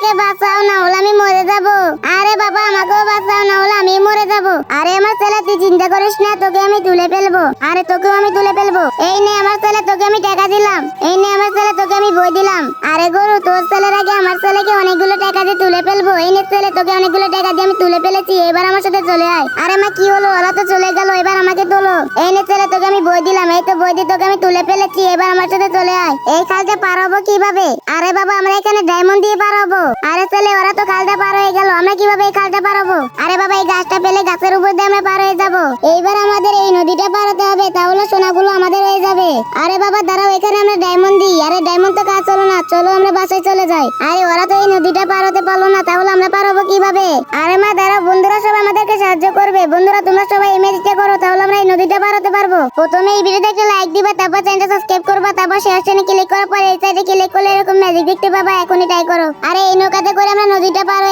আমাকে বাঁচাও, না হলে আমি মরে যাব। আরে বাবা আমাকেও বাঁচাও, না হলে আমি মরে যাব। আরে আমার ছেলে তুই চিন্তা করিস না, তোকে আমি তুলে ফেলবো। আরে তোকেও আমি তুলে ফেলবো। এই নে আমার ছেলে, তোকে আমি টাকা দিলাম। এই নে আমার ছেলে, তোকে আমি বই দিলাম। আরে গরু, তোর ছেলের আগে আমার ছেলেকে অনেকগুলো টাকা দিয়ে তুলে ফেলবো। এই নে ছেলে, তোকে অনেকগুলো টাকা দিয়ে আমি তুলে ফেলেছি, এবার আমার সাথে চলে আয়। আরে মা কি হলো, ওরা তো চলে গেল, এবার আমাকে তোলো। এই নে ছেলে, তোকে আমি বই দিলাম। এই তো বই দিয়ে তোকে আমি তুলে ফেলেছি, এবার আমার সাথে চলে আয়। এই খালটা পার হবো কিভাবে? আরে বাবা আমরা এখানে ডায়মন্ড দিয়ে পার হবো। আরে ছেলে, ওরা তো খালটা পার হয়ে গেল, আমরা কিভাবে এই খালটা পার হবো? আরে বাবা এই গাছটা পেলে গাছের উপর দিয়ে আমরা পার হয়ে যাবো। এইবার আমাদের এই নদীটা পার হতে হবে, তাহলে সোনাগুলো আমাদের হয়ে যাবে। আরে বাবা দাঁড়াও, এখানে আমরা ডায়মন্ড দিই। আরে ডায়মন্ড তো কাজ চলো না, চলো আমরা বাসায় চলে যাই। আরে ওরা তো এই নদীটা পার হতে পারলো না, তাহলে আমরা পার হবো কিভাবে? আরে মা দাঁড়াও, বন্ধুরা সবাই আমাদেরকে সাহায্য করবে। বন্ধুরা তোমরা সবাই এই ম্যাজিকটা করো, তাহলে আমরা এই নদীটা পার হতে পারবো। প্রথমে এই ভিডিওতে একটা লাইক দিবা, তারপর চ্যানেলটা সাবস্ক্রাইব করবা, তারপর শেয়ার বাটনে ক্লিক করার পর এই সাইডে ক্লিক করলে এরকম ম্যাজিক দেখতে পাবা। এখনই ট্রাই করো। আরে এই নৌকাতে করে আমরা নদীটা পার